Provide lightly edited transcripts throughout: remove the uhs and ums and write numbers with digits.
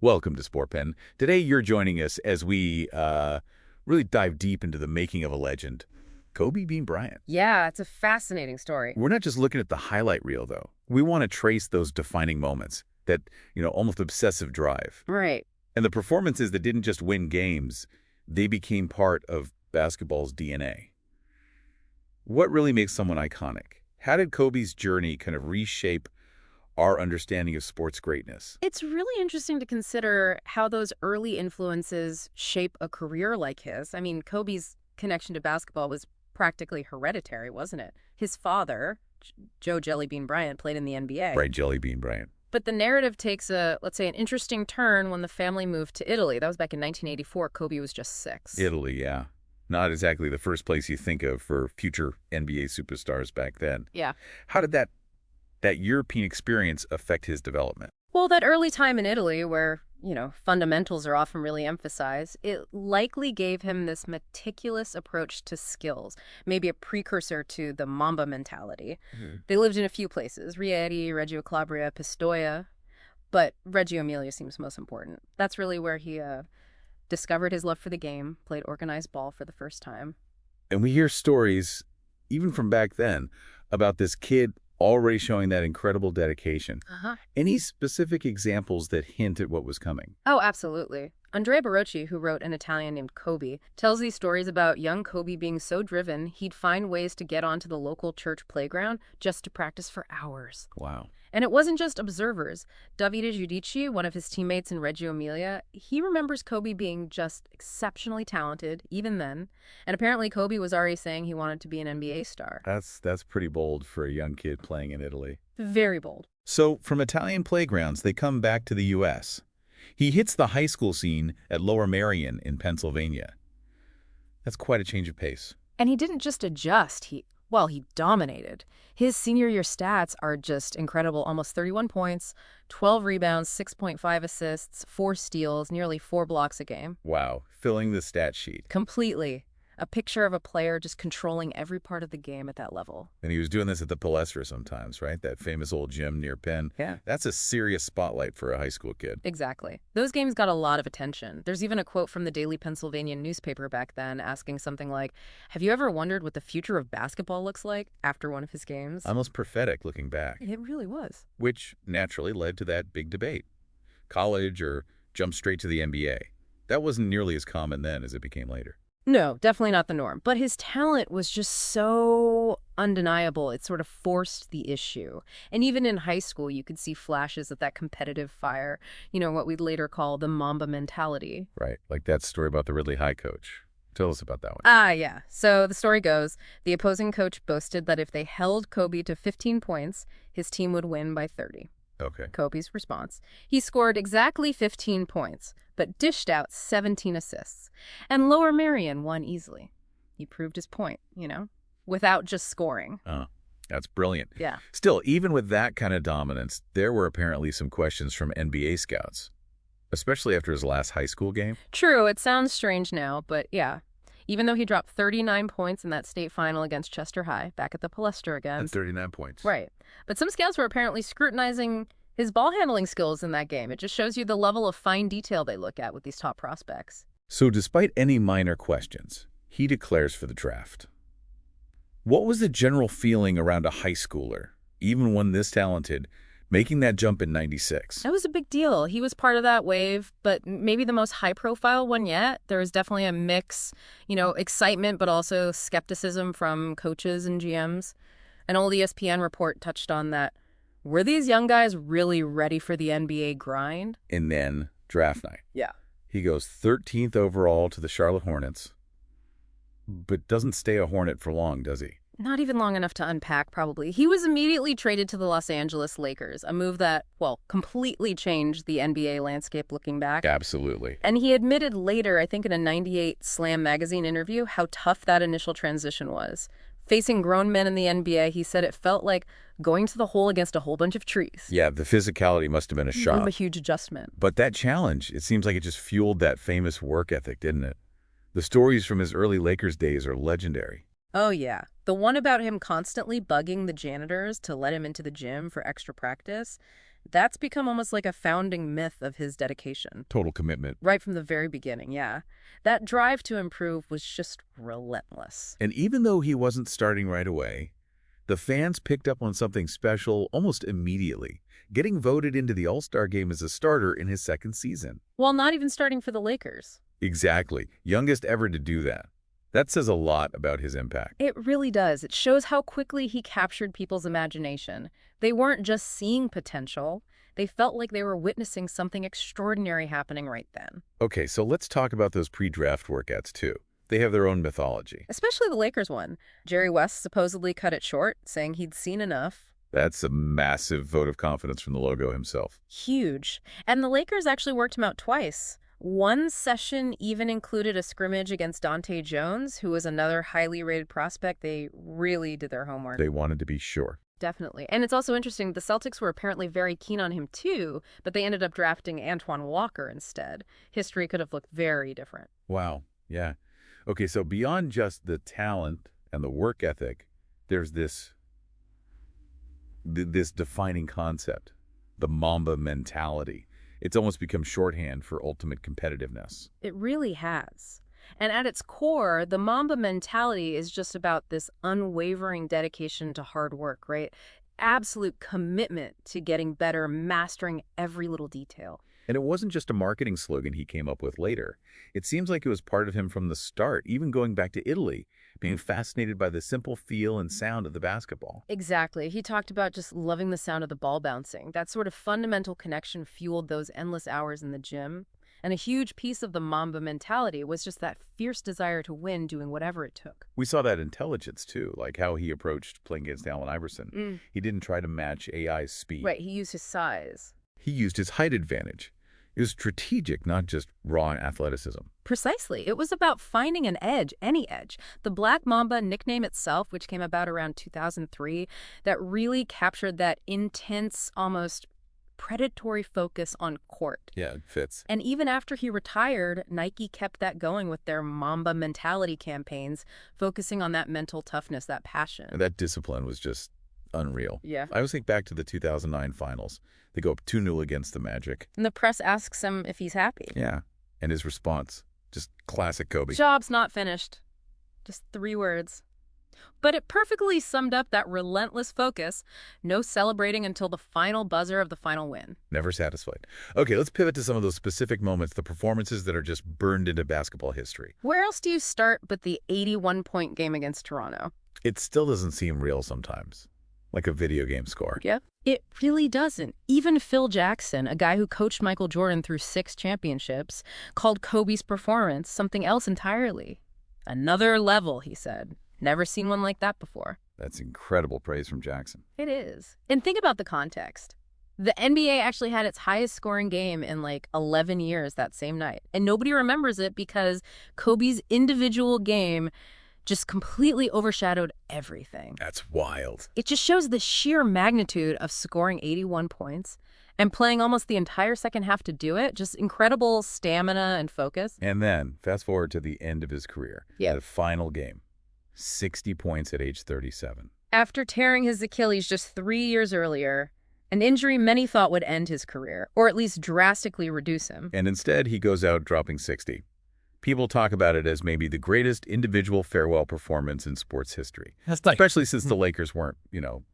Welcome to Sportpen. Today you're joining us as we really dive deep into the making of a legend, Kobe Bean Bryant. Yeah, it's a fascinating story. We're not just looking at the highlight reel, though. We want to trace those defining moments, that, almost obsessive drive. Right. And the performances that didn't just win games, they became part of basketball's DNA. What really makes someone iconic? How did Kobe's journey kind of reshape our understanding of sports greatness? It's really interesting to consider how those early influences shape a career like his. I mean, Kobe's connection to basketball was practically hereditary, wasn't it? His father, Joe Jellybean Bryant, played in the NBA. Right, Jellybean Bryant. But the narrative takes let's say, an interesting turn when the family moved to Italy. That was back in 1984. Kobe was just 6. Italy, yeah. Not exactly the first place you think of for future NBA superstars back then. Yeah. How did that European experience affect his development? Well, that early time in Italy where, fundamentals are often really emphasized, it likely gave him this meticulous approach to skills, maybe a precursor to the Mamba mentality. They lived in a few places, Rieti, Reggio Calabria, Pistoia, but Reggio Emilia seems most important. That's really where he discovered his love for the game, played organized ball for the first time. And we hear stories, even from back then, about this kid already showing that incredible dedication. Any specific examples that hint at what was coming? Oh, absolutely. Andrea Barocci, who wrote An Italian Named Kobe, tells these stories about young Kobe being so driven, he'd find ways to get onto the local church playground just to practice for hours. Wow. And it wasn't just observers. Davide Giudici, one of his teammates in Reggio Emilia, he remembers Kobe being just exceptionally talented, even then. And apparently Kobe was already saying he wanted to be an NBA star. That's pretty bold for a young kid playing in Italy. Very bold. So from Italian playgrounds, they come back to the U.S. He hits the high school scene at Lower Merion in Pennsylvania. That's quite a change of pace. And he didn't just adjust, he dominated. His senior year stats are just incredible. Almost 31 points, 12 rebounds, 6.5 assists, 4 steals, nearly 4 blocks a game. Wow, filling the stat sheet. Completely. A picture of a player just controlling every part of the game at that level. And he was doing this at the Palestra sometimes, right? That famous old gym near Penn. Yeah. That's a serious spotlight for a high school kid. Exactly. Those games got a lot of attention. There's even a quote from the Daily Pennsylvanian newspaper back then asking something like, "Have you ever wondered what the future of basketball looks like?" after one of his games. Almost prophetic looking back. It really was. Which naturally led to that big debate. College or jump straight to the NBA. That wasn't nearly as common then as it became later. No, definitely not the norm. But his talent was just so undeniable. It sort of forced the issue. And even in high school, you could see flashes of that competitive fire, what we'd later call the Mamba mentality. Right, like that story about the Ridley High coach. Tell us about that one. Yeah. So the story goes, the opposing coach boasted that if they held Kobe to 15 points, his team would win by 30. Okay. Kobe's response: he scored exactly 15 points, but dished out 17 assists. And Lower Merion won easily. He proved his point, without just scoring. That's brilliant. Yeah. Still, even with that kind of dominance, there were apparently some questions from NBA scouts, especially after his last high school game. True, it sounds strange now, but yeah. Even though he dropped 39 points in that state final against Chester High, back at the Palestra again. And 39 points. Right. But some scouts were apparently scrutinizing his ball handling skills in that game. It just shows you the level of fine detail they look at with these top prospects. So despite any minor questions, he declares for the draft. What was the general feeling around a high schooler, even one this talented, making that jump in '96? That was a big deal. He was part of that wave, but maybe the most high-profile one yet. There was definitely a mix, excitement, but also skepticism from coaches and GMs. An old ESPN report touched on that. Were these young guys really ready for the NBA grind? And then draft night. Yeah. He goes 13th overall to the Charlotte Hornets, but doesn't stay a Hornet for long, does he? Not even long enough to unpack, probably. He was immediately traded to the Los Angeles Lakers, a move that, completely changed the NBA landscape looking back. Absolutely. And he admitted later, I think in a '98 Slam magazine interview, how tough that initial transition was. Facing grown men in the NBA, he said it felt like going to the hole against a whole bunch of trees. Yeah, the physicality must have been a shock. A huge adjustment. But that challenge, it seems like it just fueled that famous work ethic, didn't it? The stories from his early Lakers days are legendary. Oh, yeah. The one about him constantly bugging the janitors to let him into the gym for extra practice, That's become almost like a founding myth of his dedication. Total commitment. Right from the very beginning, yeah. That drive to improve was just relentless. And even though he wasn't starting right away, the fans picked up on something special almost immediately, getting voted into the All-Star game as a starter in his second season. While not even starting for the Lakers. Exactly. Youngest ever to do that. That says a lot about his impact. It really does. It shows how quickly he captured people's imagination. They weren't just seeing potential. They felt like they were witnessing something extraordinary happening right then. Okay, so let's talk about those pre-draft workouts, too. They have their own mythology. Especially the Lakers one. Jerry West supposedly cut it short, saying he'd seen enough. That's a massive vote of confidence from the logo himself. Huge. And the Lakers actually worked him out twice. One session even included a scrimmage against Dante Jones, who was another highly rated prospect. They really did their homework. They wanted to be sure. Definitely. And it's also interesting, the Celtics were apparently very keen on him too, but they ended up drafting Antoine Walker instead. History could have looked very different. Wow. Yeah. Okay, so beyond just the talent and the work ethic, there's this defining concept, the Mamba mentality. It's almost become shorthand for ultimate competitiveness. It really has. And at its core, the Mamba mentality is just about this unwavering dedication to hard work, right? Absolute commitment to getting better, mastering every little detail. And it wasn't just a marketing slogan he came up with later. It seems like it was part of him from the start, even going back to Italy, being fascinated by the simple feel and sound of the basketball. Exactly. He talked about just loving the sound of the ball bouncing. That sort of fundamental connection fueled those endless hours in the gym. And a huge piece of the Mamba mentality was just that fierce desire to win, doing whatever it took. We saw that intelligence, too, like how he approached playing against Allen Iverson. He didn't try to match AI's speed. Right, he used his size. He used his height advantage. It was strategic, not just raw athleticism. Precisely. It was about finding an edge, any edge. The Black Mamba nickname itself, which came about around 2003, that really captured that intense, almost predatory focus on court. Yeah, it fits. And even after he retired, Nike kept that going with their Mamba mentality campaigns, focusing on that mental toughness, that passion. And that discipline was just unreal. Yeah. I always think back to the 2009 finals. They go up 2-0 against the Magic. And the press asks him if he's happy. Yeah. And his response, just classic Kobe. Job's not finished. Just 3 words. But it perfectly summed up that relentless focus, no celebrating until the final buzzer of the final win. Never satisfied. Okay, let's pivot to some of those specific moments, the performances that are just burned into basketball history. Where else do you start but the 81-point game against Toronto? It still doesn't seem real sometimes, like a video game score. Yep. It really doesn't. Even Phil Jackson, a guy who coached Michael Jordan through 6 championships, called Kobe's performance something else entirely. Another level, he said. Never seen one like that before. That's incredible praise from Jackson. It is. And think about the context. The NBA actually had its highest scoring game in like 11 years that same night. And nobody remembers it because Kobe's individual game just completely overshadowed everything. That's wild. It just shows the sheer magnitude of scoring 81 points and playing almost the entire second half to do it. Just incredible stamina and focus. And then, fast forward to the end of his career. Yeah. The final game. 60 points at age 37. After tearing his Achilles just 3 years earlier, an injury many thought would end his career, or at least drastically reduce him. And instead, he goes out dropping 60. People talk about it as maybe the greatest individual farewell performance in sports history. Especially since the Lakers weren't,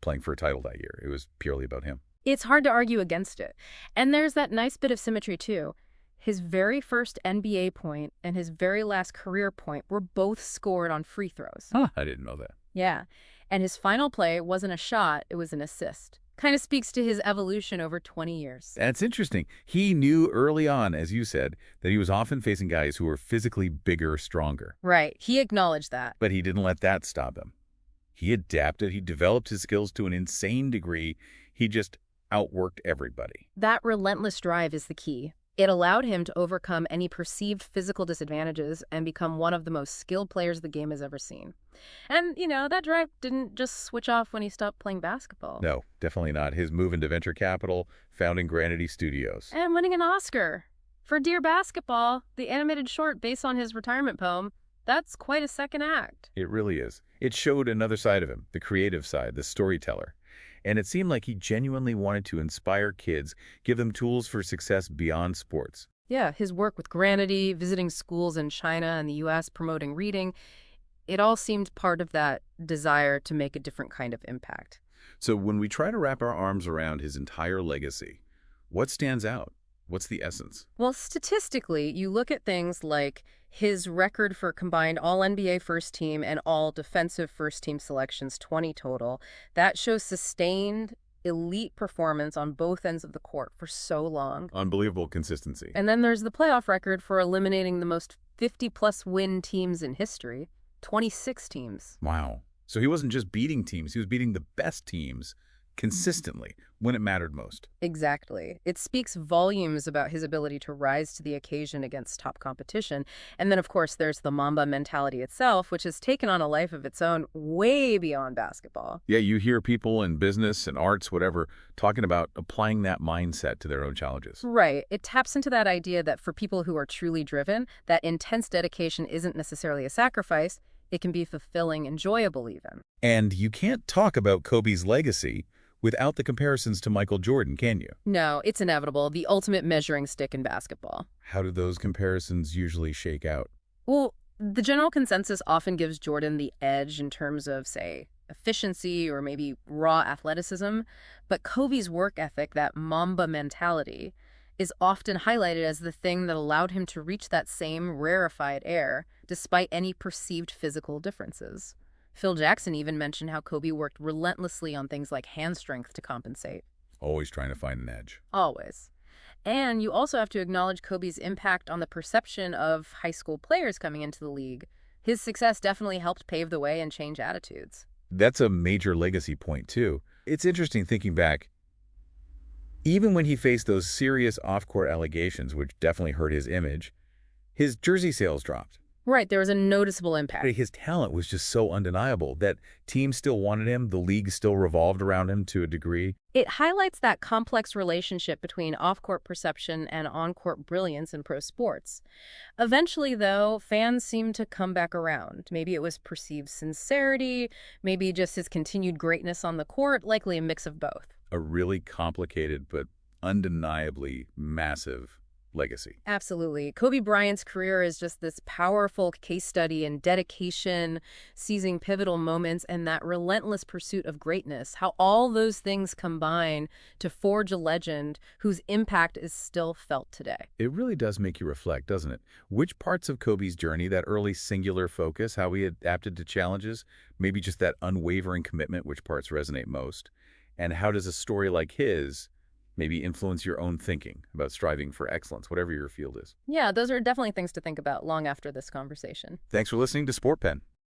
playing for a title that year. It was purely about him. It's hard to argue against it. And there's that nice bit of symmetry, too. His very first NBA point and his very last career point were both scored on free throws. Huh, I didn't know that. Yeah. And his final play wasn't a shot, it was an assist. Kind of speaks to his evolution over 20 years. That's interesting. He knew early on, as you said, that he was often facing guys who were physically bigger, stronger. Right. He acknowledged that. But he didn't let that stop him. He adapted. He developed his skills to an insane degree. He just outworked everybody. That relentless drive is the key. It allowed him to overcome any perceived physical disadvantages and become one of the most skilled players the game has ever seen. And, that drive didn't just switch off when he stopped playing basketball. No, definitely not. His move into venture capital, founding Granity Studios. And winning an Oscar. For Dear Basketball, the animated short based on his retirement poem, that's quite a second act. It really is. It showed another side of him, the creative side, the storyteller. And it seemed like he genuinely wanted to inspire kids, give them tools for success beyond sports. Yeah, his work with Granity, visiting schools in China and the U.S., promoting reading, it all seemed part of that desire to make a different kind of impact. So when we try to wrap our arms around his entire legacy, what stands out? What's the essence? Well, statistically, you look at things like his record for combined all-NBA first team and all defensive first team selections, 20 total. That shows sustained elite performance on both ends of the court for so long. Unbelievable consistency. And then there's the playoff record for eliminating the most 50-plus win teams in history, 26 teams. Wow. So he wasn't just beating teams, he was beating the best teams consistently when it mattered most. Exactly. It speaks volumes about his ability to rise to the occasion against top competition. And then, of course, there's the Mamba mentality itself, which has taken on a life of its own way beyond basketball. Yeah, you hear people in business and arts, whatever, talking about applying that mindset to their own challenges. Right. It taps into that idea that for people who are truly driven, that intense dedication isn't necessarily a sacrifice. It can be fulfilling, enjoyable even. And you can't talk about Kobe's legacy without the comparisons to Michael Jordan, can you? No, it's inevitable. The ultimate measuring stick in basketball. How do those comparisons usually shake out? Well, the general consensus often gives Jordan the edge in terms of, say, efficiency or maybe raw athleticism. But Kobe's work ethic, that Mamba mentality, is often highlighted as the thing that allowed him to reach that same rarefied air despite any perceived physical differences. Phil Jackson even mentioned how Kobe worked relentlessly on things like hand strength to compensate. Always trying to find an edge. Always. And you also have to acknowledge Kobe's impact on the perception of high school players coming into the league. His success definitely helped pave the way and change attitudes. That's a major legacy point, too. It's interesting thinking back. Even when he faced those serious off-court allegations, which definitely hurt his image, his jersey sales dropped. Right, there was a noticeable impact. His talent was just so undeniable that teams still wanted him, the league still revolved around him to a degree. It highlights that complex relationship between off-court perception and on-court brilliance in pro sports. Eventually, though, fans seemed to come back around. Maybe it was perceived sincerity, maybe just his continued greatness on the court, likely a mix of both. A really complicated but undeniably massive legacy. Absolutely. Kobe Bryant's career is just this powerful case study in dedication, seizing pivotal moments, and that relentless pursuit of greatness. How all those things combine to forge a legend whose impact is still felt today. It really does make you reflect, doesn't it? Which parts of Kobe's journey, that early singular focus, how he adapted to challenges, maybe just that unwavering commitment, which parts resonate most? And how does a story like his maybe influence your own thinking about striving for excellence, whatever your field is? Yeah, those are definitely things to think about long after this conversation. Thanks for listening to Sportpen.